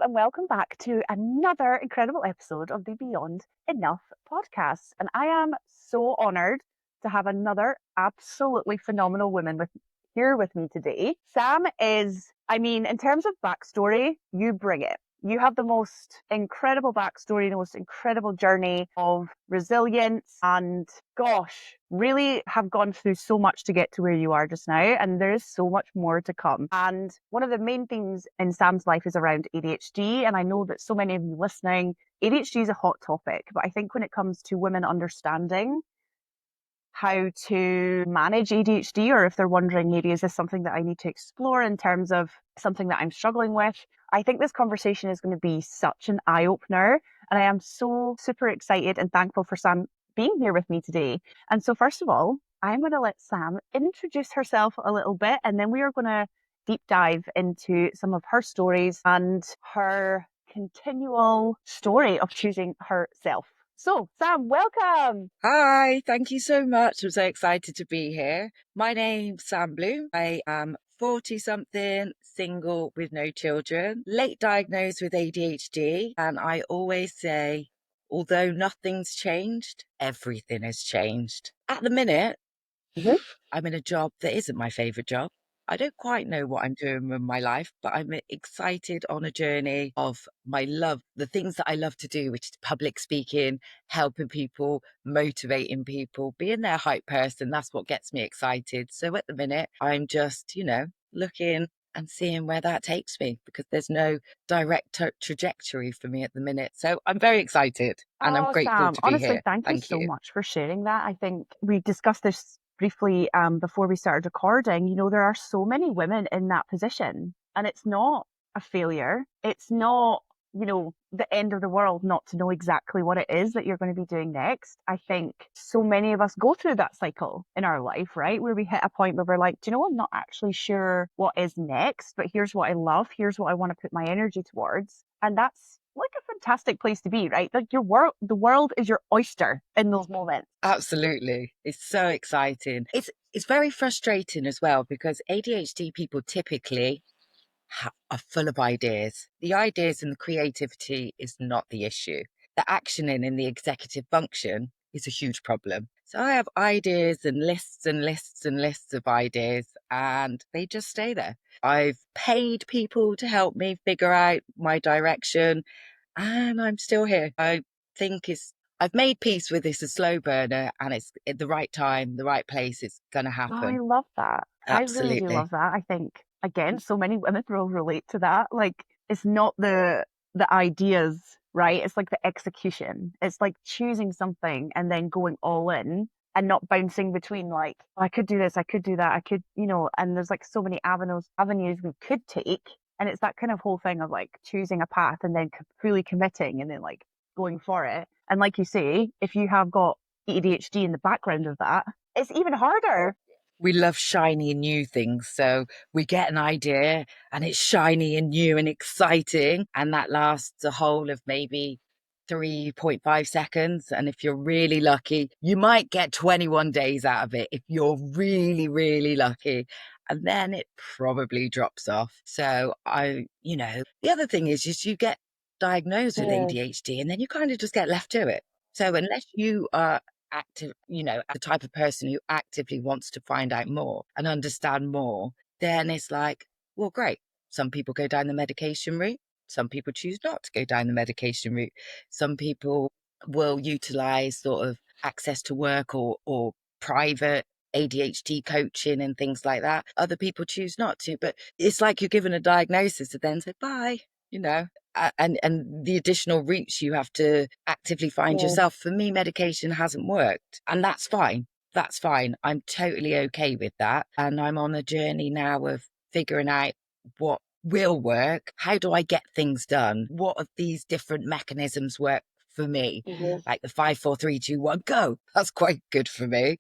and welcome back to another incredible episode of the Beyond Enough podcast. And I am so honored to have another absolutely phenomenal woman here with me today. Sam is, in terms of backstory, you bring it. You have the most incredible backstory, the most incredible journey of resilience, and gosh, really have gone through so much to get to where you are just now. And there is so much more to come. And one of the main things in Sam's life is around ADHD. And I know that so many of you listening, ADHD is a hot topic, but I think when it comes to women understanding how to manage ADHD, or if they're wondering, maybe is this something that I need to explore in terms of something that I'm struggling with, I think this conversation is going to be such an eye-opener. And I am so super excited and thankful for Sam being here with me today. And so first of all, I'm going to let Sam introduce herself a little bit, and then we are going to deep dive into some of her stories and her continual story of choosing herself. So, Sam, welcome. Hi, thank you so much. I'm so excited to be here. My name's Sam Bloom. I am 40-something, single with no children, late diagnosed with ADHD. And I always say, although nothing's changed, everything has changed. At the minute, I'm in a job that isn't my favorite job. I don't quite know what I'm doing with my life, but I'm excited on a journey of my love, the things that I love to do, which is public speaking, helping people, motivating people, being their hype person. That's what gets me excited. So at the minute, I'm just, looking and seeing where that takes me, because there's no direct trajectory for me at the minute. So I'm very excited and I'm Oh, grateful Sam, to be honestly, here. thank you Thank so you. much for sharing that. I think we discussed this briefly before we started recording. You know, there are so many women in that position, and it's not a failure. It's not, the end of the world not to know exactly what it is that you're going to be doing next. I think so many of us go through that cycle in our life, right? Where we hit a point where we're like, do you know, I'm not actually sure what is next, but here's what I love. Here's what I want to put my energy towards. And that's like a fantastic place to be, right? Like the world is your oyster in those moments. Absolutely. It's so exciting. It's very frustrating as well, because ADHD people typically are full of ideas. The ideas and the creativity is not the issue. The actioning in the executive function is a huge problem. So I have ideas and lists and lists and lists of ideas, and they just stay there. I've paid people to help me figure out my direction, and I'm still here. I think I've made peace with this, a slow burner, and it's at the right time, the right place, it's going to Oh, I happen. love that. I really do Absolutely. love that. I think again, so many women will relate to that. Like it's not the ideas, right? It's like the execution. It's like choosing something and then going all in and not bouncing between like, oh, I could do this, I could do that, I could, and there's like so many avenues we could take. And it's that kind of whole thing of like choosing a path and then really committing and then like going for it. And like you say, if you have got ADHD in the background of that, it's even harder. We love shiny and new things. So we get an idea and it's shiny and new and exciting. And that lasts a whole of maybe 3.5 seconds. And if you're really lucky, you might get 21 days out of it if you're really, really lucky. And then it probably drops off. So the other thing is you get diagnosed with Yeah. ADHD and then you kind of just get left to it. So unless you are active, the type of person who actively wants to find out more and understand more, then it's like, well, great. Some people go down the medication route. Some people choose not to go down the medication route. Some people will utilize sort of access to work or private ADHD coaching and things like that. Other people choose not to, but it's like you're given a diagnosis and then say bye, you know, and the additional routes you have to actively find Yeah. yourself. For me, medication hasn't worked, and that's fine. That's fine. I'm totally okay with that. And I'm on a journey now of figuring out what will work. How do I get things done? What of these different mechanisms work for me? Mhm. Like the 5, 4, 3, 2, 1, go. That's quite good for me,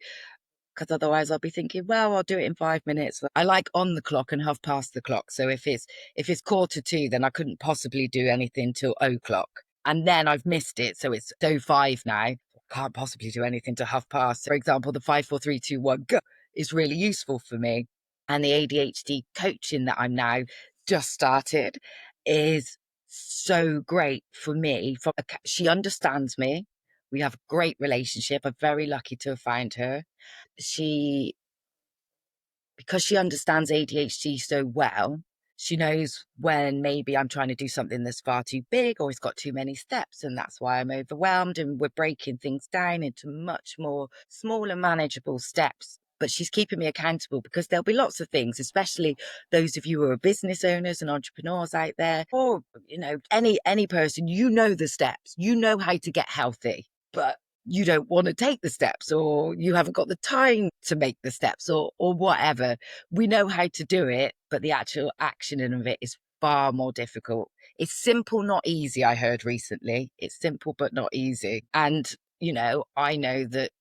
because otherwise I'll be thinking, well, I'll do it in 5 minutes. I like on the clock and half past the clock. So if it's 1:45, then I couldn't possibly do anything till 0 o'clock. And then I've missed it. So it's 05 now. Can't possibly do anything till half past. For example, the 5, 4, 3, 2, 1, go is really useful for me. And the ADHD coaching that I'm now just started is so great for me. She understands me. We have a great relationship. I'm very lucky to have found her. She Because she understands ADHD so well, she knows when maybe I'm trying to do something that's far too big or it's got too many steps, and that's why I'm overwhelmed. And we're breaking things down into much more smaller, manageable steps. But she's keeping me accountable, because there'll be lots of things, especially those of you who are business owners and entrepreneurs out there, or any person, the steps, how to get healthy, but you don't want to take the steps, or you haven't got the time to make the steps, or whatever. We know how to do it, but the actual actioning of it is far more difficult. It's simple, not easy. I heard recently, it's simple, but not easy. And, I know that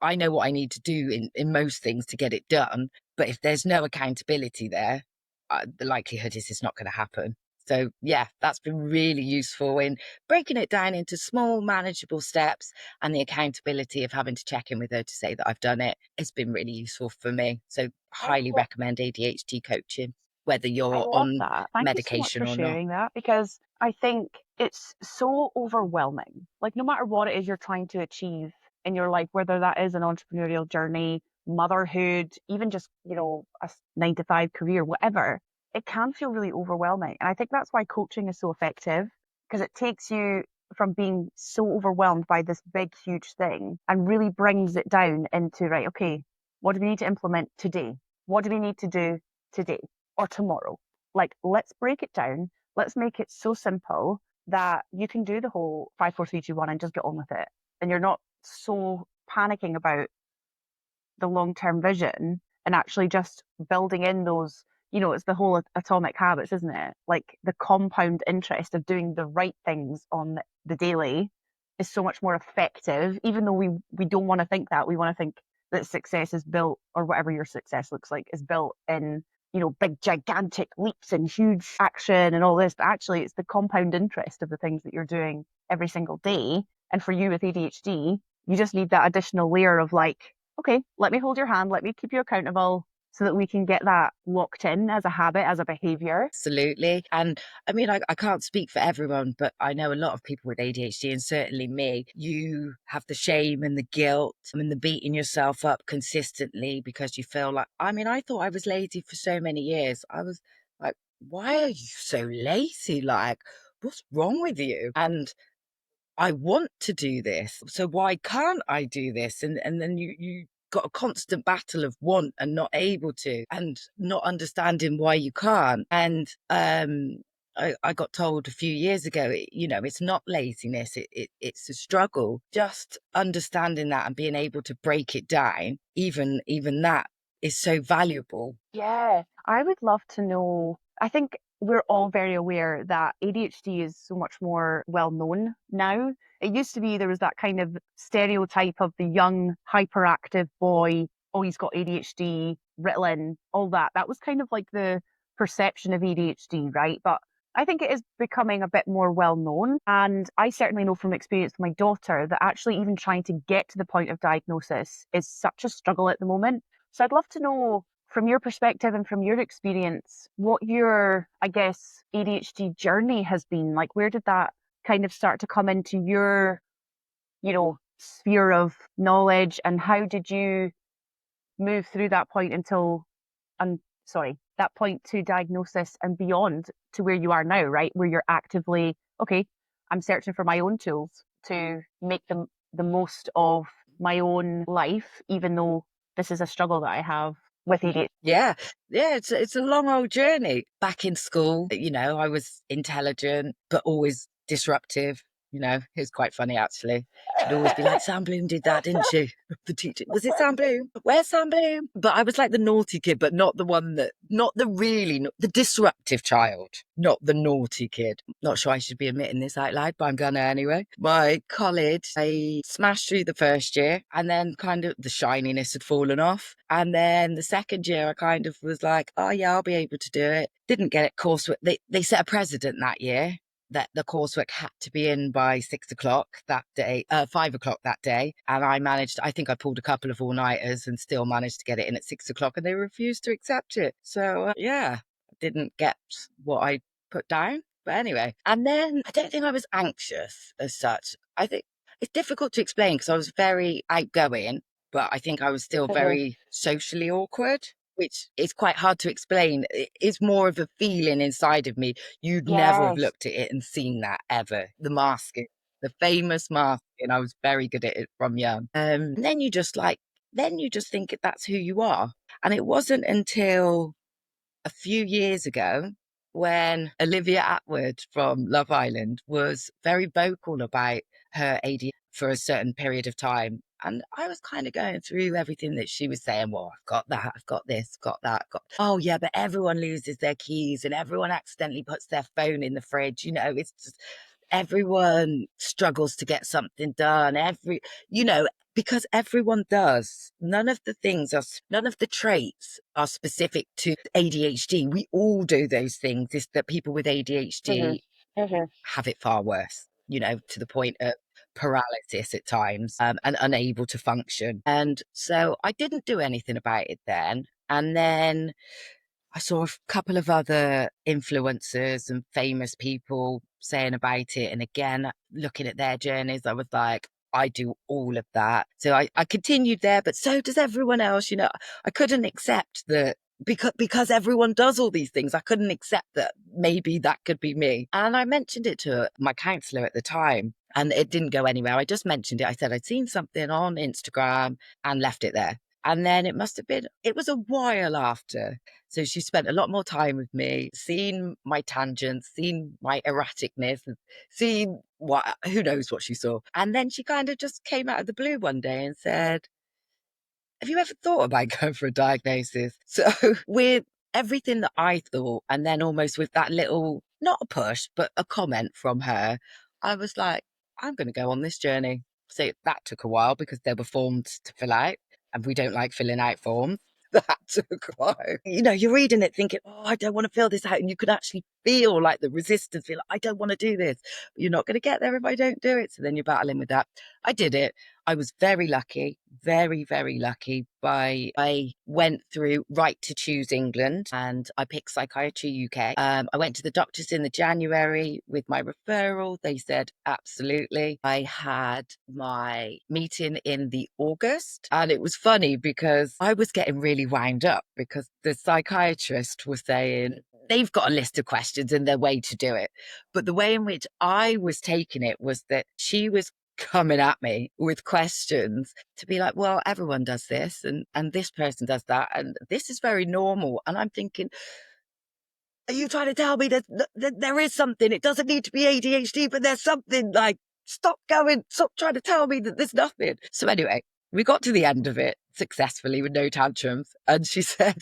I know what I need to do in most things to get it done. But if there's no accountability there, the likelihood is it's not going to happen. So yeah, that's been really useful in breaking it down into small, manageable steps, and the accountability of having to check in with her to say that I've done it. It's been really useful for me. So highly Oh, recommend ADHD coaching, whether I you're love on that. Thank you so much medication for or not. sharing that, because I think it's so overwhelming. Like, no matter what it is you're trying to achieve in your life, whether that is an entrepreneurial journey, motherhood, even just, a 9 to 5 career, whatever, it can feel really overwhelming. And I think that's why coaching is so effective, because it takes you from being so overwhelmed by this big, huge thing and really brings it down into, right, okay, what do we need to implement today? What do we need to do today or tomorrow? Like, let's break it down. Let's make it so simple that you can do the whole 5, 4, 3, 2, 1 and just get on with it. And you're not so panicking about the long-term vision, and actually just building in those, it's the whole atomic habits, isn't it? Like, the compound interest of doing the right things on the daily is so much more effective, even though we don't want to think that. We want to think that success is built, or whatever your success looks like, is built in, big gigantic leaps and huge action and all this. But actually, it's the compound interest of the things that you're doing every single day. And for you with ADHD, you just need that additional layer of, like, okay, let me hold your hand, let me keep you accountable, so that we can get that locked in as a habit, as a behavior. Absolutely. And I mean, I can't speak for everyone, but I know a lot of people with ADHD, and certainly me. You have the shame and the guilt and the beating yourself up consistently because you feel like, I mean, I thought I was lazy for so many years. I was like, why are you so lazy? Like, what's wrong with you? And I want to do this, so why can't I do this? And then you got a constant battle of want and not able to, and not understanding why you can't. And I got told a few years ago, it's not laziness, it's a struggle. Just understanding that and being able to break it down, even that is so valuable. Yeah, I would love to know. I think we're all very aware that ADHD is so much more well known now. It used to be there was that kind of stereotype of the young, hyperactive boy. Oh, he's got ADHD, Ritalin, all that. That was kind of like the perception of ADHD, right? But I think it is becoming a bit more well known. And I certainly know from experience with my daughter that actually even trying to get to the point of diagnosis is such a struggle at the moment. So I'd love to know, from your perspective and from your experience, what your, I guess, ADHD journey has been. Like, where did that kind of start to come into your, sphere of knowledge, and how did you move through that point until, that point to diagnosis and beyond to where you are now, right? Where you're actively, okay, I'm searching for my own tools to make the most of my own life, even though this is a struggle that I have with ADHD. Yeah, yeah, it's a long old journey. Back in school, I was intelligent but always disruptive. It was quite funny actually. She'd always be like, Sam Bloom did that, didn't she? The teacher, was it Sam Bloom? Where's Sam Bloom? But I was like the naughty kid, but not the one not the the disruptive child, not the naughty kid. Not sure I should be admitting this out loud, but I'm gonna anyway. My college, I smashed through the first year, and then kind of the shininess had fallen off. And then the second year, I kind of was like, oh yeah, I'll be able to do it. Didn't get it coursework. They set a precedent that year that the coursework had to be in by 6 o'clock that day, 5 o'clock that day. And I think I pulled a couple of all-nighters and still managed to get it in at 6 o'clock, and they refused to accept it. So yeah, I didn't get what I put down, But anyway, and then I don't think I was anxious as such. I think it's difficult to explain because I was very outgoing, but I think I was still Mhm. very socially awkward, which is quite hard to explain. It's more of a feeling inside of me. You'd never have Yes. looked at it and seen that ever. The masking, the famous masking. I was very good at it from young. And then you just like, then you just think that's who you are. And it wasn't until a few years ago when Olivia Attwood from Love Island was very vocal about her ADHD for a certain period of time. And I was kind of going through everything that she was saying. Well, I've got that, I've got this, got that, got. Oh, yeah, but everyone loses their keys and everyone accidentally puts their phone in the fridge. It's just everyone struggles to get something done. Because everyone does. None of the traits are specific to ADHD. We all do those things. It's that people with Mhm. ADHD Mhm. have it far worse, to the point of paralysis at times, and unable to function. And so I didn't do anything about it then. And then I saw a couple of other influencers and famous people saying about it. And again, looking at their journeys, I was like, I do all of that. So I continued there, but so does everyone else. I couldn't accept that because everyone does all these things. I couldn't accept that maybe that could be me. And I mentioned it to my counselor at the time. And it didn't go anywhere. I just mentioned it. I said I'd seen something on Instagram and left it there. And then it was a while after. So she spent a lot more time with me, seeing my tangents, seeing my erraticness, and seeing who knows what she saw. And then she kind of just came out of the blue one day and said, have you ever thought about going for a diagnosis? So with everything that I thought, and then almost with that little, not a push, but a comment from her, I was like, I'm going to go on this journey. So that took a while because there were forms to fill out, and we don't like filling out forms. That took a while. You're reading it thinking, oh, I don't want to fill this out. And you could actually feel like the resistance, feel like, I don't want to do this. But you're not going to get there if I don't do it. So then you're battling with that. I did it. I was very lucky, very, very lucky. I went through Right to Choose England and I picked Psychiatry UK. I went to the doctors in the January with my referral. They said, absolutely. I had my meeting in the August. And it was funny because I was getting really wound up because the psychiatrist was saying, they've got a list of questions and their way to do it. But the way in which I was taking it was that she was coming at me with questions to be like, well, everyone does this and this person does that and this is very normal. And I'm thinking, are you trying to tell me that there is something? It doesn't need to be ADHD, but there's something. Like, stop trying to tell me that there's nothing. So anyway, we got to the end of it successfully with no tantrums. And she said,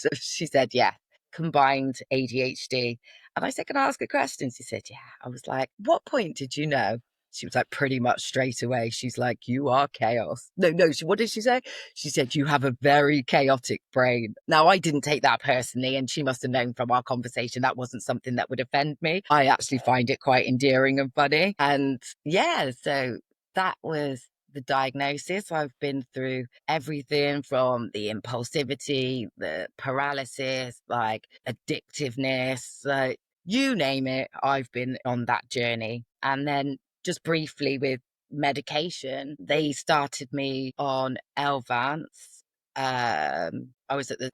yeah, combined ADHD. And I said, can I ask a question? She said, yeah. I was like, what point did you know? She was like, pretty much straight away. She's like, you are chaos. No, what did she say? She said, you have a very chaotic brain. Now, I didn't take that personally, and she must have known from our conversation that wasn't something that would offend me. I actually find it quite endearing and funny. And yeah, so that was the diagnosis. I've been through everything from the impulsivity, the paralysis, like addictiveness, like you name it. I've been on that journey. And then just briefly with medication, they started me on Elvance. I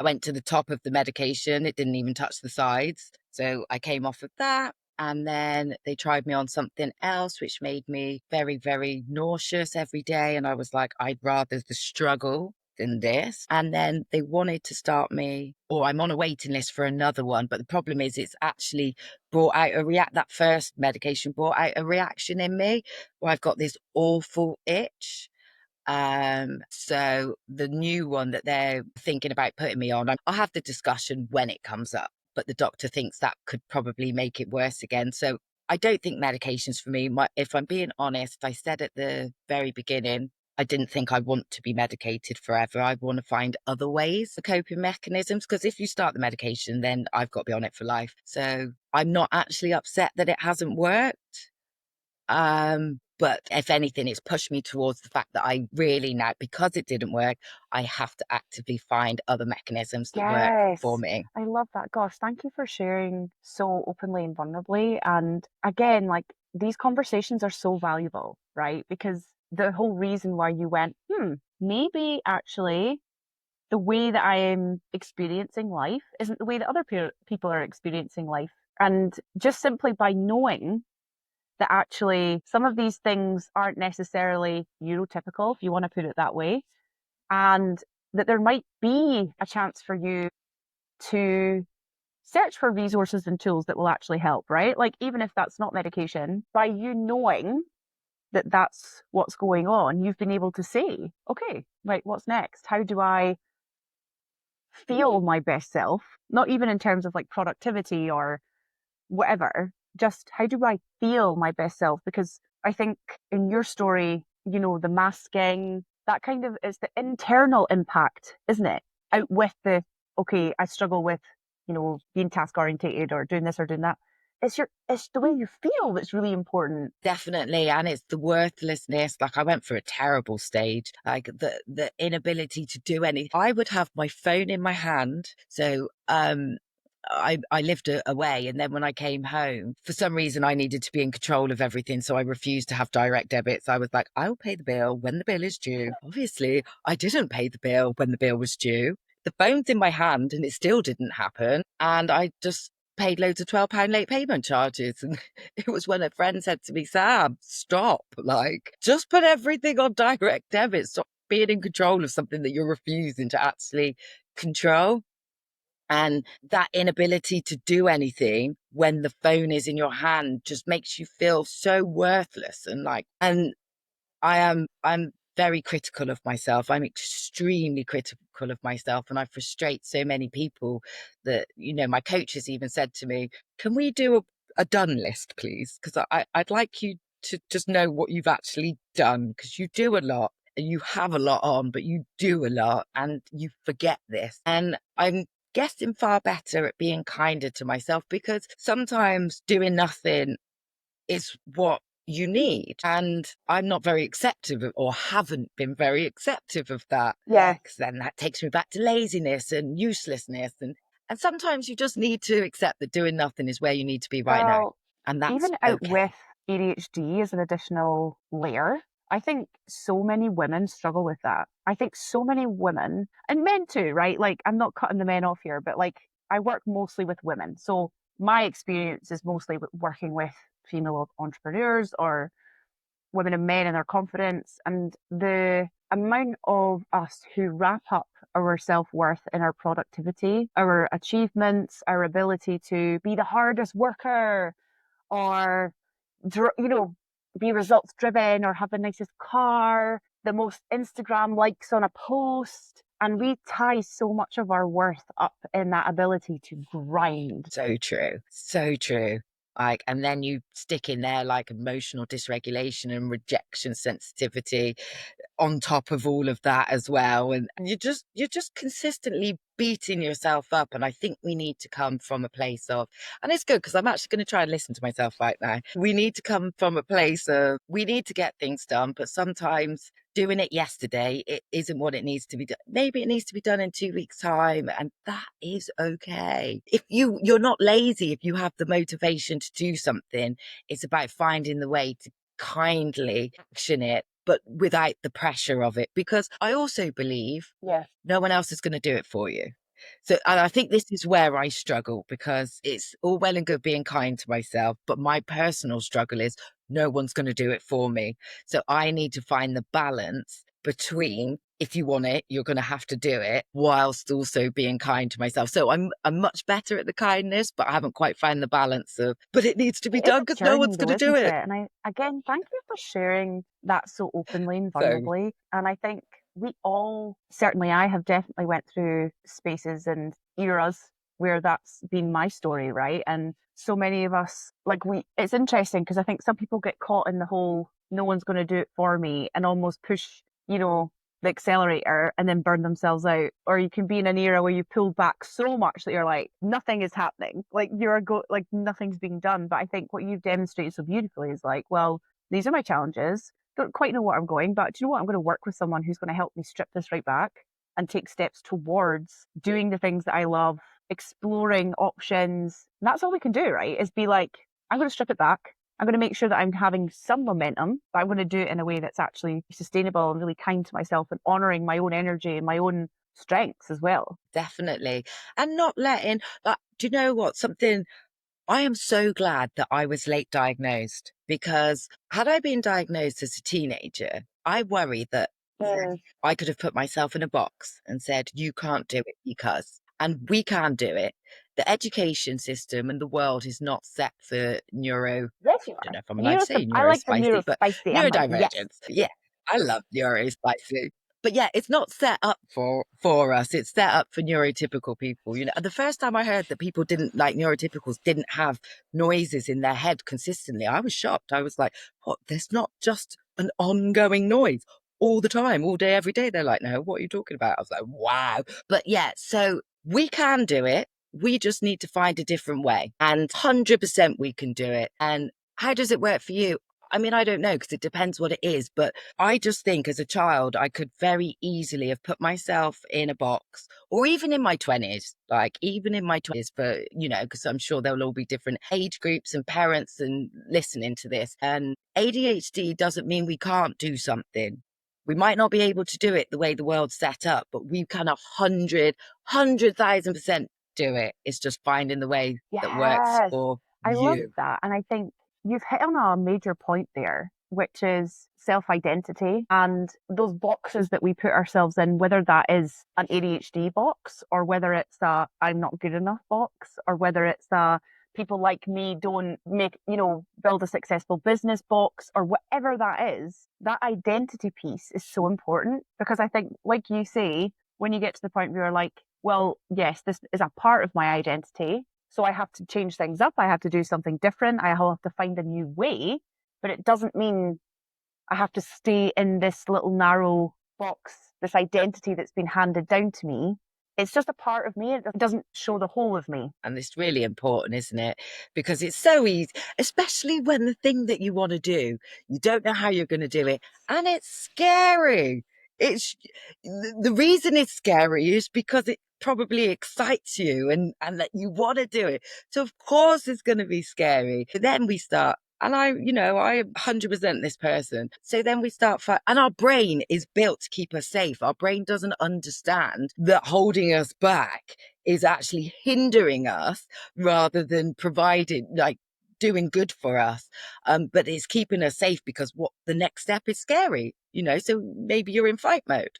went to the top of the medication. It didn't even touch the sides. So I came off of that. And then they tried me on something else, which made me very, very nauseous every day. And I was like, I'd rather the struggle than this. And then they wanted to start me, or I'm on a waiting list for another one. But the problem is, it's actually brought out that first medication brought out a reaction in me where I've got this awful itch. So the new one that they're thinking about putting me on, I'll have the discussion when it comes up, but the doctor thinks that could probably make it worse again. So I don't think medication's for me. If I'm being honest, I said at the very beginning, I didn't think I want to be medicated forever. I want to find other ways for coping mechanisms, because if you start the medication, then I've got to be on it for life. So I'm not actually upset that it hasn't worked. But if anything, it's pushed me towards the fact that I really now, because it didn't work, I have to actively find other mechanisms that work for Yes, me. I love that. Gosh, thank you for sharing so openly and vulnerably. And again, like these conversations are so valuable, right? Because the whole reason why you went, maybe actually the way that I am experiencing life isn't the way that other people are experiencing life. And just simply by knowing that actually some of these things aren't necessarily neurotypical, if you want to put it that way, and that there might be a chance for you to search for resources and tools that will actually help, right? Like, even if that's not medication, by you knowing that that's what's going on, you've been able to say, okay, right, what's next? How do I feel my best self? Not even in terms of like productivity or whatever, just how do I feel my best self? Because I think in your story, the masking, that kind of is the internal impact, isn't it? Out with the, okay, I struggle with, being task orientated or doing this or doing that. It's the way you feel that's really important. Definitely. And it's the worthlessness. Like I went through a terrible stage, like the inability to do anything. I would have my phone in my hand. So I lived away, and then when I came home, for some reason I needed to be in control of everything, so I refused to have direct debits. I was like, I'll pay the bill when the bill is due. Obviously, I didn't pay the bill when the bill was due. The phone's in my hand, and it still didn't happen. And I just paid loads of £12 late payment charges. And it was when a friend said to me, Sam, stop, like, just put everything on direct debit. Stop being in control of something that you're refusing to actually control. And that inability to do anything when the phone is in your hand just makes you feel so worthless. And I'm very critical of myself. I'm extremely critical of myself. And I frustrate so many people that, my coaches even said to me, can we do a done list, please? Because I'd like you to just know what you've actually done, because you do a lot and you have a lot on, but you do a lot and you forget this. And I'm getting far better at being kinder to myself, because sometimes doing nothing is what you need. And I'm not very acceptive of, or haven't been very acceptive of that. Yeah. Because then that takes me back to laziness and uselessness. And sometimes you just need to accept that doing nothing is where you need to be right now. Well, And that's even out with okay. ADHD as an additional layer, I think so many women struggle with that. I think so many women, and men too, right? Like, I'm not cutting the men off here, but like, I work mostly with women. So my experience is mostly working with female entrepreneurs or women and men in their confidence. And the amount of us who wrap up our self-worth in our productivity, our achievements, our ability to be the hardest worker, or be results driven, or have the nicest car, the most Instagram likes on a post. And we tie so much of our worth up in that ability to grind. So true. So true. Like, and then you stick in there like emotional dysregulation and rejection sensitivity on top of all of that as well. And you're just consistently beating yourself up. And I think we need to come from a place of, and it's good because I'm actually going to try and listen to myself right now. We need to come from a place of, we need to get things done, but sometimes doing it yesterday, it isn't what it needs to be done. Maybe it needs to be done in 2 weeks' time, and that is okay. If you're not lazy, if you have the motivation to do something, it's about finding the way to kindly action it, but without the pressure of it. Because I also believe Yeah. no one else is going to do it for you. So, and I think this is where I struggle, because it's all well and good being kind to myself, but my personal struggle is no one's going to do it for me. So I need to find the balance between, if you want it, you're going to have to do it, whilst also being kind to myself. So I'm much better at the kindness, but I haven't quite found the balance of, but it needs to be It is done a because no journey one's going though, to do isn't it? it. And again, thank you for sharing that so openly and So vulnerably. And I think we all, certainly I have definitely went through spaces and eras where that's been my story, right? And so many of us, like it's interesting because I think some people get caught in the whole, no one's going to do it for me, and almost push, the accelerator and then burn themselves out. Or you can be in an era where you pull back so much that you're like, nothing is happening. Like like nothing's being done. But I think what you've demonstrated so beautifully is like, well, these are my challenges. Don't quite know what I'm going, but do you know what? I'm going to work with someone who's going to help me strip this right back and take steps towards doing the things that I love, exploring options. And that's all we can do, right? Is be like, I'm going to strip it back. I'm going to make sure that I'm having some momentum, but I'm going to do it in a way that's actually sustainable and really kind to myself and honoring my own energy and my own strengths as well. Definitely. And not letting, like, do you know what? Something, I am so glad that I was late diagnosed, because had I been diagnosed as a teenager, I worry that I could have put myself in a box and said, you can't do it because, and we can do it. The education system and the world is not set for neuro, Yes, you I don't are. know if I'm allowed to Neuro, say I like the neurospicy, but neurospicy. I'm like, yes. neurodivergence. Yeah, I love neurospicy. But yeah, it's not set up for us. It's set up for neurotypical people. You know, the first time I heard that people didn't like neurotypicals didn't have noises in their head consistently, I was shocked. I was like, what? There's not just an ongoing noise all the time, all day, every day. They're like, no, what are you talking about? I was like, wow. But yeah, so we can do it. We just need to find a different way, and 100% we can do it. And how does it work for you? I mean, I don't know, because it depends what it is, but I just think as a child, I could very easily have put myself in a box, or even in my 20s, like even in my 20s, for, you know, because I'm sure there'll all be different age groups and parents and listening to this. And ADHD doesn't mean we can't do something. We might not be able to do it the way the world's set up, but we can 100,000% do it. It's just finding the way that works Yes, for I love you. that. And I think you've hit on a major point there, which is self-identity and those boxes that we put ourselves in, whether that is an ADHD box or whether it's a I'm not good enough box or whether it's a people like me don't make, build a successful business box or whatever that is, that identity piece is so important because I think, like you say, when you get to the point where you're like, well, yes, this is a part of my identity. So I have to change things up. I have to do something different. I have to find a new way, but it doesn't mean I have to stay in this little narrow box, this identity that's been handed down to me. It's just a part of me. It doesn't show the whole of me. And it's really important, isn't it? Because it's so easy, especially when the thing that you want to do, you don't know how you're going to do it. And it's scary. It's the reason it's scary is because it probably excites you and that you want to do it. So of course it's going to be scary. But then we start, and I am 100% this person. So then we start, and our brain is built to keep us safe. Our brain doesn't understand that holding us back is actually hindering us rather than providing, like, doing good for us. But it's keeping us safe because what the next step is scary, so maybe you're in fight mode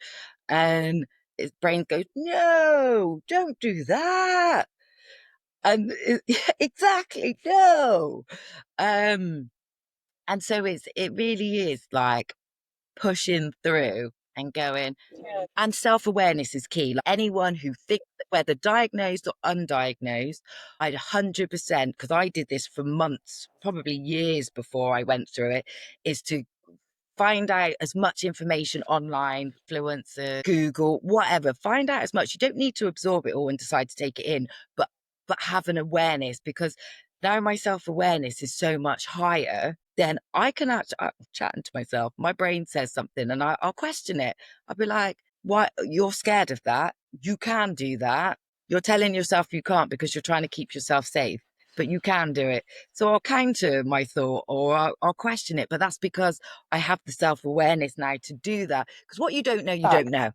and his brain goes, no, don't do that. And exactly, no. And so it really is like pushing through and going, and self-awareness is key. Like anyone who thinks that whether diagnosed or undiagnosed, I'd 100%, because I did this for months, probably years before I went through it, is to find out as much information online, influencer, Google, whatever. Find out as much. You don't need to absorb it all and decide to take it in, but have an awareness, because now my self-awareness is so much higher. Then I can actually, I'm chatting to myself, my brain says something and I'll question it. I'll be like, why, you're scared of that? You can do that. You're telling yourself you can't because you're trying to keep yourself safe, but you can do it. So I'll counter my thought, or I'll question it. But that's because I have the self-awareness now to do that. Because what you don't know, you don't Fact. know.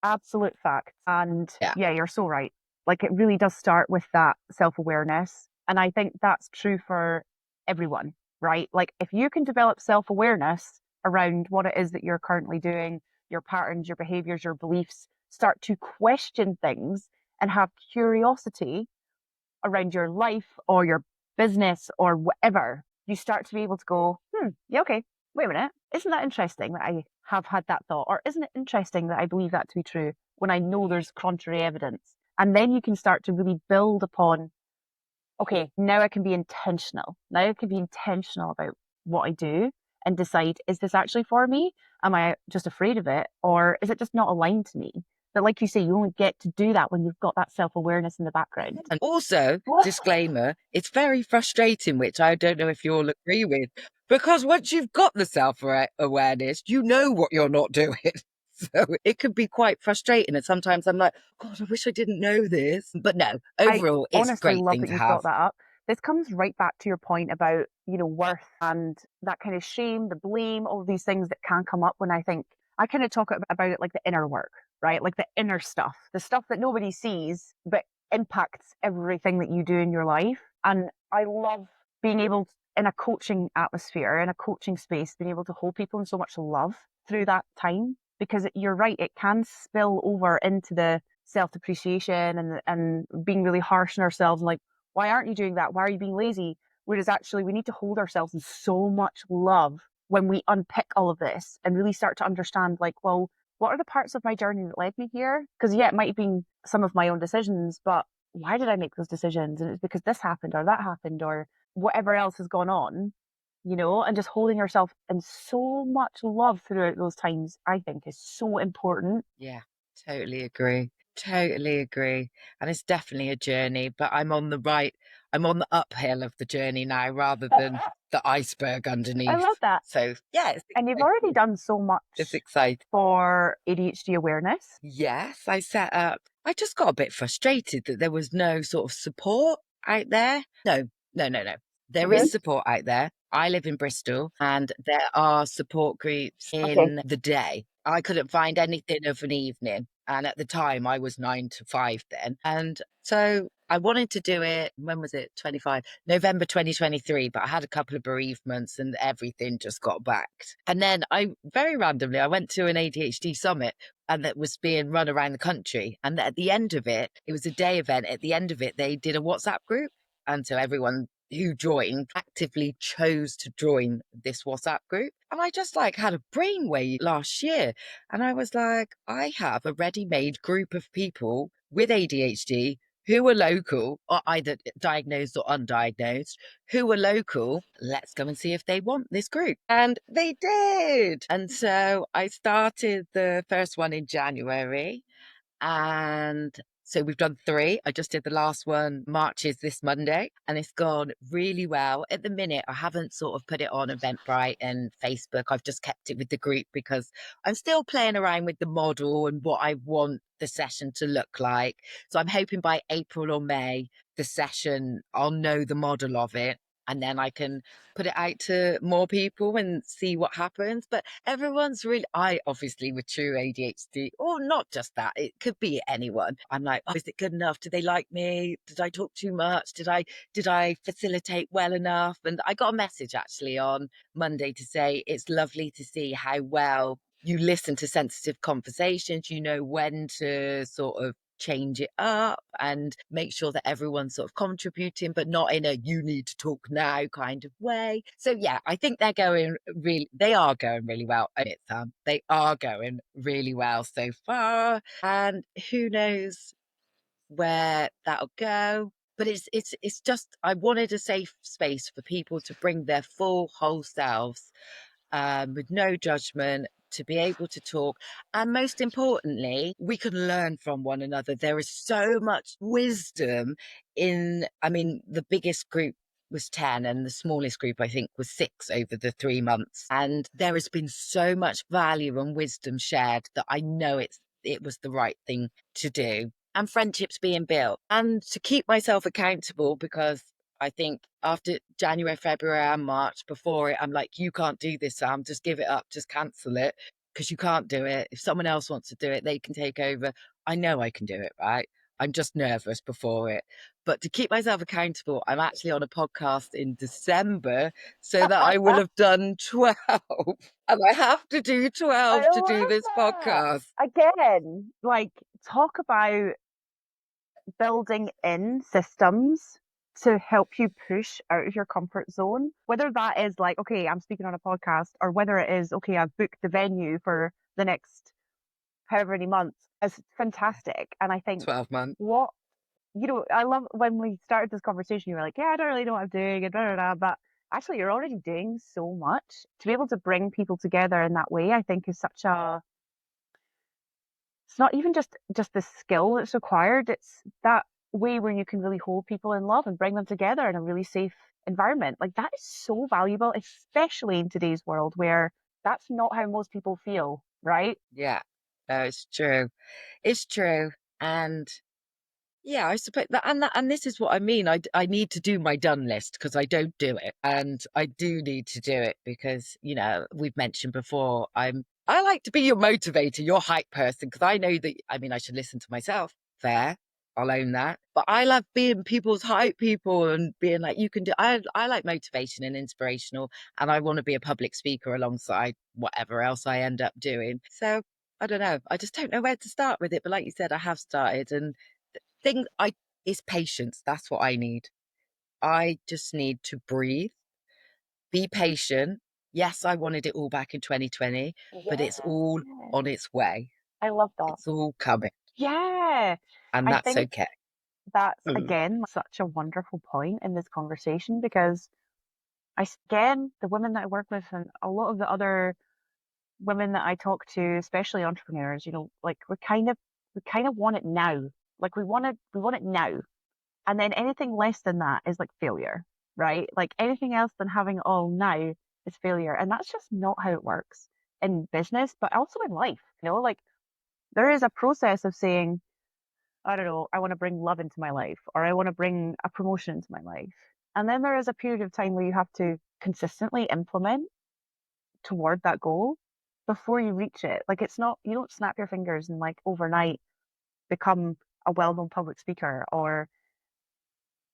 Absolute fact. And Yeah. yeah, you're so right. Like it really does start with that self-awareness. And I think that's true for everyone, right? Like if you can develop self-awareness around what it is that you're currently doing, your patterns, your behaviors, your beliefs, start to question things and have curiosity around your life or your business or whatever, you start to be able to go, yeah, okay, wait a minute. Isn't that interesting that I have had that thought? Or isn't it interesting that I believe that to be true when I know there's contrary evidence? And then you can start to really build upon, okay, now I can be intentional. Now I can be intentional about what I do and decide, is this actually for me? Am I just afraid of it? Or is it just not aligned to me? But like you say, you only get to do that when you've got that self-awareness in the background. And also, disclaimer, it's very frustrating, which I don't know if you'll agree with, because once you've got the self-awareness, you know what you're not doing. So it could be quite frustrating. And sometimes I'm like, God, I wish I didn't know this. But no, I overall, it's a honestly great love thing that to you have. brought that up. This comes right back to your point about, worth and that kind of shame, the blame, all these things that can come up when I kind of talk about it like the inner work, right? Like the inner stuff, the stuff that nobody sees, but impacts everything that you do in your life. And I love being able to, in a coaching atmosphere, in a coaching space, being able to hold people in so much love through that time, because you're right, it can spill over into the self-depreciation and being really harsh on ourselves, like, why aren't you doing that, why are you being lazy? Whereas actually we need to hold ourselves in so much love when we unpick all of this and really start to understand, like, well, what are the parts of my journey that led me here? Because yeah, it might have been some of my own decisions, but why did I make those decisions? And it's because this happened or that happened or whatever else has gone on, and just holding yourself in so much love throughout those times, I think is so important. Yeah, totally agree. Totally agree. And it's definitely a journey, but I'm on the uphill of the journey now rather than the iceberg I underneath. love that. So yeah, it's And you've already exciting. done so It's much exciting. for ADHD awareness. Yes, I just got a bit frustrated that there was no sort of support out there. No, no, no, no. There Hmm. is support out there. I live in Bristol and there are support groups Okay. in the day. I couldn't find anything of an evening. And at the time I was 9 to 5 then. And so I wanted to do it. When was it? 25 November 2023. But I had a couple of bereavements and everything just got backed. And then I very randomly, I went to an ADHD summit and that was being run around the country. And at the end of it, it was a day event. At the end of it, they did a WhatsApp group. And so everyone who joined actively chose to join this WhatsApp group. And I just like had a brainwave last year. And I was like, I have a ready made group of people with ADHD who are local or either diagnosed or undiagnosed, who are local. Let's go and see if they want this group. And they did. And so I started the first one in January. And so we've done three. I just did the last one. March is this Monday, and it's gone really well. At the minute, I haven't sort of put it on Eventbrite and Facebook. I've just kept it with the group because I'm still playing around with the model and what I want the session to look like. So I'm hoping by April or May, the session, I'll know the model of it. And then I can put it out to more people and see what happens. But everyone's really, I obviously with true ADHD, or not just that, it could be anyone. I'm like, oh, is it good enough? Do they like me? Did I talk too much? Did I facilitate well enough? And I got a message actually on Monday to say it's lovely to see how well you listen to sensitive conversations. You know when to sort of change it up and make sure that everyone's sort of contributing, but not in a you need to talk now kind of way. So yeah, I think they are going really well. Sam, they are going really well so far. And who knows where that'll go. But it's just I wanted a safe space for people to bring their full whole selves with no judgment, to be able to talk. And most importantly, we can learn from one another. There is so much wisdom I mean, the biggest group was 10 and the smallest group I think was 6 over the 3 months, and there has been so much value and wisdom shared that I know it was the right thing to do, and friendships being built, and to keep myself accountable, because I think after January, February, and March, before it, I'm like, you can't do this, Sam. Just give it up. Just cancel it because you can't do it. If someone else wants to do it, they can take over. I know I can do it, right? I'm just nervous before it. But to keep myself accountable, I'm actually on a podcast in December so that I will have done 12. And I have to do I 12 to do love this that. podcast. Again, like, talk about building in systems to help you push out of your comfort zone. Whether that is like, okay, I'm speaking on a podcast, or whether it is, okay, I've booked the venue for the next however many months, is fantastic. And I think 12 months. what, I love when we started this conversation, you were like, yeah, I don't really know what I'm doing, and da, da, da, but actually, you're already doing so much. To be able to bring people together in that way, I think is not even just the skill that's required. It's that way where you can really hold people in love and bring them together in a really safe environment. Like that is so valuable, especially in today's world where that's not how most people feel, right? Yeah. No, it's true. It's true. And yeah, I suppose and this is what I mean. I need to do my done list because I don't do it, and I do need to do it because we've mentioned before. I like to be your motivator, your hype person, because I know that. I mean, I should listen to myself. Fair, I'll own that. But I love being people's hype people and being like, you can do. I like motivation and inspirational, and I want to be a public speaker alongside whatever else I end up doing. So I don't know. I just don't know where to start with it. But like you said, I have started, and thing I is patience. That's what I need. I just need to breathe, be patient. Yes, I wanted it all back in 2020, but Yeah. it's all on its way. I love that. It's all coming, Yeah. and I that's think okay. that's Mm. again such a wonderful point in this conversation because again, the women that I work with and a lot of the other women that I talk to, especially entrepreneurs, like we kind of want it now. Like we want it now. And then anything less than that is like failure, right? Like anything else than having it all now is failure. And that's just not how it works in business, but also in life. Like there is a process of saying, I don't know, I want to bring love into my life or I want to bring a promotion into my life. And then there is a period of time where you have to consistently implement toward that goal before you reach it. Like it's not, you don't snap your fingers and like overnight become a well-known public speaker or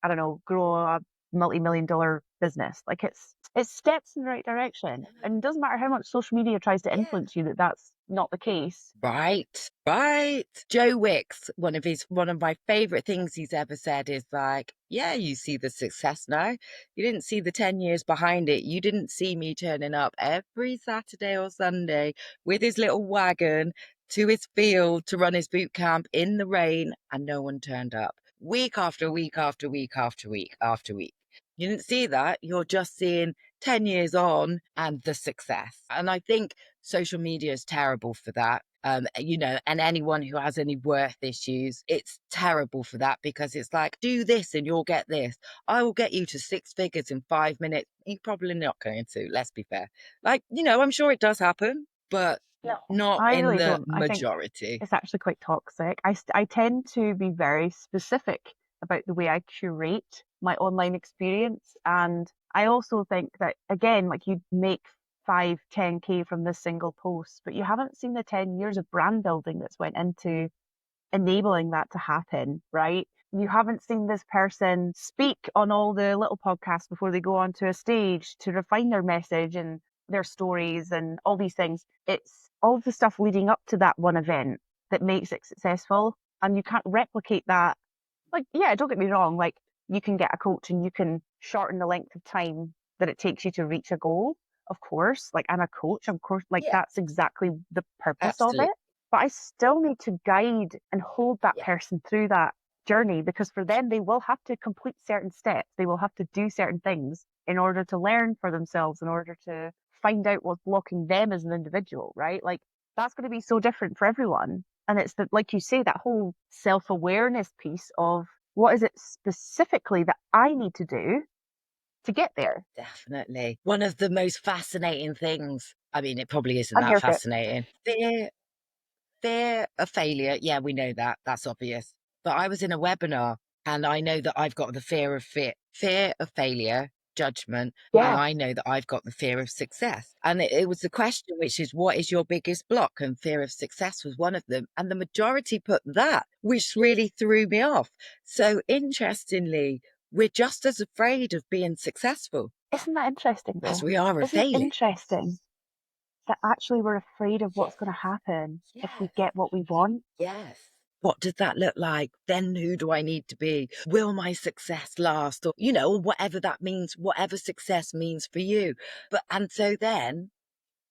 I don't know, grow a multi-million dollar business. Like it's steps in the right direction. And it doesn't matter how much social media tries to Yeah. influence you that that's not the case. Right, right. Joe Wicks, one of my favorite things he's ever said is like, yeah, you see the success now. You didn't see the 10 years behind it. You didn't see me turning up every Saturday or Sunday with his little wagon to his field to run his boot camp in the rain, and no one turned up. Week after week after week after week after week. You didn't see that. You're just seeing 10 years on and the success. And I think social media is terrible for that. And anyone who has any worth issues, it's terrible for that because it's like, do this and you'll get this. I will get you to six figures in 5 minutes. You're probably not going to, let's be fair. Like, I'm sure it does happen, but No, not I in really the don't. I think majority. it's actually quite toxic. I tend to be very specific about the way I curate my online experience. And I also think that, again, like you make 5, 10K from this single post, but you haven't seen the 10 years of brand building that's went into enabling that to happen, right? You haven't seen this person speak on all the little podcasts before they go onto a stage to refine their message and their stories and all these things. It's all the stuff leading up to that one event that makes it successful. And you can't replicate that. Like, yeah, don't get me wrong. Like, you can get a coach and you can shorten the length of time that it takes you to reach a goal. Of course, like I'm a coach, of course, like Yeah, that's exactly the purpose of absolutely. it. But I still need to guide and hold that Yeah, person through that journey because for them, they will have to complete certain steps. They will have to do certain things in order to learn for themselves, in order to find out what's blocking them as an individual, right? Like that's going to be so different for everyone. And it's that, like you say, that whole self awareness piece of what is it specifically that I need to do to get there? definitely. One of the most fascinating things, I mean, it probably isn't I'm that here for it. fascinating. Fear of failure. Yeah, we know that. That's obvious. But I was in a webinar and I know that I've got the fear of failure, judgment, and Yeah. I know that I've got the fear of success. And it was the question, which is, what is your biggest block? And fear of success was one of them. And the majority put that, which really threw me off. So interestingly, we're just as afraid of being successful Isn't that interesting as though? we are of Isn't it failing. interesting that actually we're afraid of what's going to happen if we Yes. get what we want? Yes. What does that look like? Then who do I need to be? Will my success last? Or, whatever that means, whatever success means for you. And so then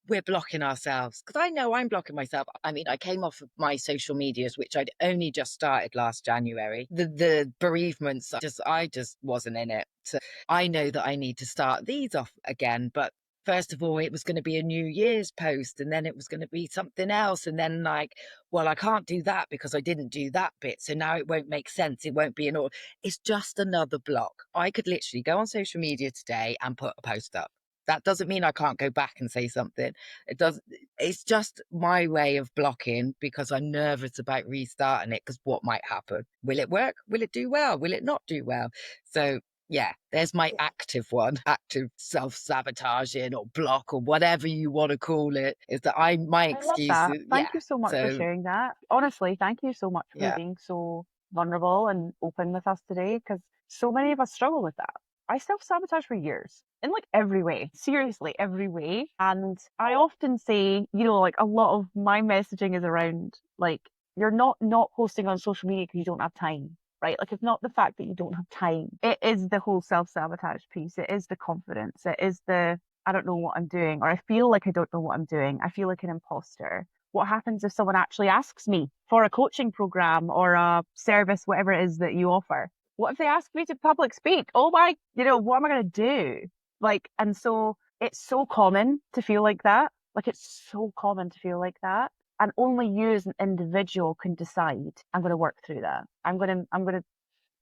we're blocking ourselves because I know I'm blocking myself. I mean, I came off of my social medias, which I'd only just started last January. The bereavements, I just wasn't in it. So I know that I need to start these off again, but first of all, it was going to be a New Year's post, and then it was going to be something else. And then, like, well, I can't do that because I didn't do that bit. So now it won't make sense. It won't be an order. It's just another block. I could literally go on social media today and put a post up. That doesn't mean I can't go back and say something. It does. It's just my way of blocking because I'm nervous about restarting it because what might happen? Will it work? Will it do well? Will it not do well? So yeah, there's my active one, active self-sabotaging or block or whatever you want to call it, is that my I love excuse that. is, Thank yeah. you so much for So sharing that. Honestly, thank you so much for yeah, being so vulnerable and open with us today because so many of us struggle with that. I self sabotage for years in like every way, seriously, every way. And I often say, like a lot of my messaging is around like, you're not posting on social media because you don't have time, right? Like, it's not the fact that you don't have time. It is the whole self sabotage piece. It is the confidence. It is the I don't know what I'm doing, or I feel like I don't know what I'm doing. I feel like an imposter. What happens if someone actually asks me for a coaching program or a service, whatever it is that you offer? What if they ask me to public speak? Oh my, what am I going to do? Like, and so it's so common to feel like that. Like, it's so common to feel like that. And only you as an individual can decide, I'm going to work through that. I'm going to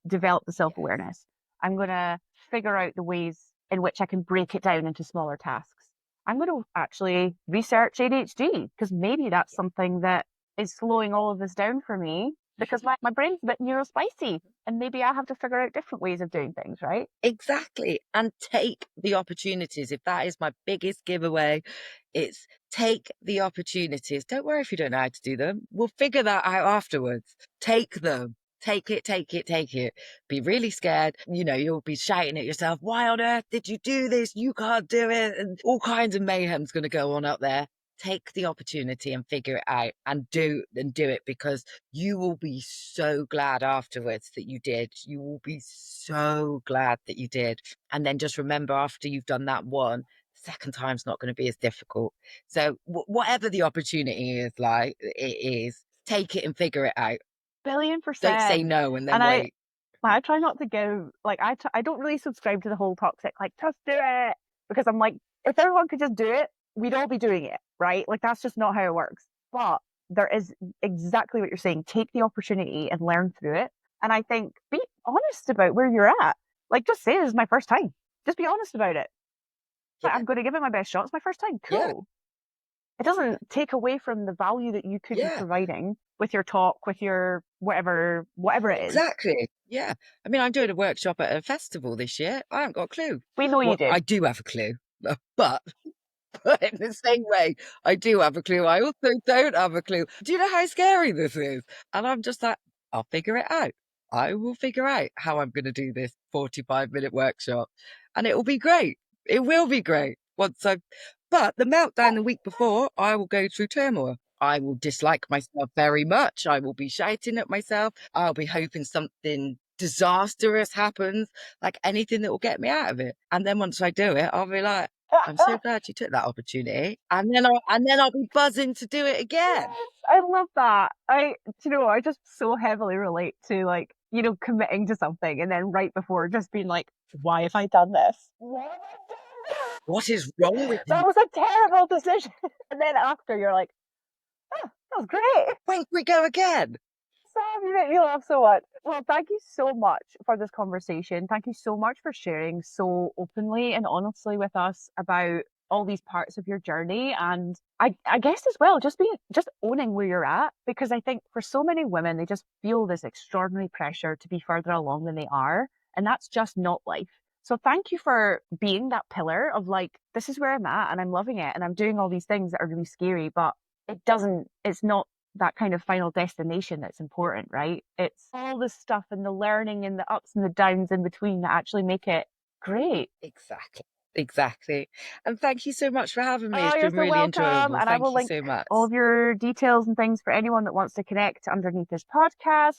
develop the self yes, awareness. I'm going to figure out the ways in which I can break it down into smaller tasks. I'm going to actually research ADHD because maybe that's something that is slowing all of this down for me because my brain's a bit neurospicy and maybe I have to figure out different ways of doing things, right? exactly. And take the opportunities. If that is my biggest giveaway, it's take the opportunities. Don't worry if you don't know how to do them. We'll figure that out afterwards. Take them. Take it, take it, take it. Be really scared. You'll be shouting at yourself, why on earth did you do this? You can't do it. And all kinds of mayhem's going to go on up there. Take the opportunity and figure it out and do it because you will be so glad afterwards that you did. You will be so glad that you did. And then just remember after you've done that one, second time's not going to be as difficult. So whatever the opportunity is, like it is, take it and figure it out. Billion Don't say percent. no and then And wait. I try not to give like I don't really subscribe to the whole toxic like just do it because I'm like if everyone could just do it, we'd all be doing it, right? Like that's just not how it works. But there is exactly what you're saying. Take the opportunity and learn through it. And I think be honest about where you're at. Like just say this is my first time. Just be honest about it. Like, Yeah, I'm going to give it my best shot. It's my first time. yeah, Cool. It doesn't take away from the value that you could be yeah. providing with your talk, with your whatever it is. Exactly. Yeah. I mean, I'm doing a workshop at a festival this year. I haven't got a clue. We know you Well, do. I do have a clue, but in the same way, I do have a clue. I also don't have a clue. Do you know how scary this is? And I'm just like, I'll figure it out. I will figure out how I'm going to do this 45-minute workshop and it will be great. It will be great but the meltdown the week before, I will go through turmoil. I will dislike myself very much. I will be shouting at myself. I'll be hoping something disastrous happens, like anything that will get me out of it. And then once I do it, I'll be like, I'm so glad you took that opportunity. And then I'll be buzzing to do it again. Yes, I love that. I just so heavily relate to like, committing to something and then right before just being like, why have I done this? Why have I done What is wrong with this? you? That was a terrible decision. And then after you're like, oh, that was great. When can we go again? Sam, you make me laugh so much. Well, thank you so much for this conversation. Thank you so much for sharing so openly and honestly with us about all these parts of your journey. And I guess as well, just owning where you're at, because I think for so many women, they just feel this extraordinary pressure to be further along than they are. And that's just not life. So thank you for being that pillar of like, this is where I'm at and I'm loving it and I'm doing all these things that are really scary, but it's not that kind of final destination that's important, right? It's all the stuff and the learning and the ups and the downs in between that actually make it great. Exactly. Exactly. And thank you so much for having me. Oh, It's you're been so really welcome. enjoyable. And I will Thank you link so much. all of your details and things for anyone that wants to connect underneath this podcast.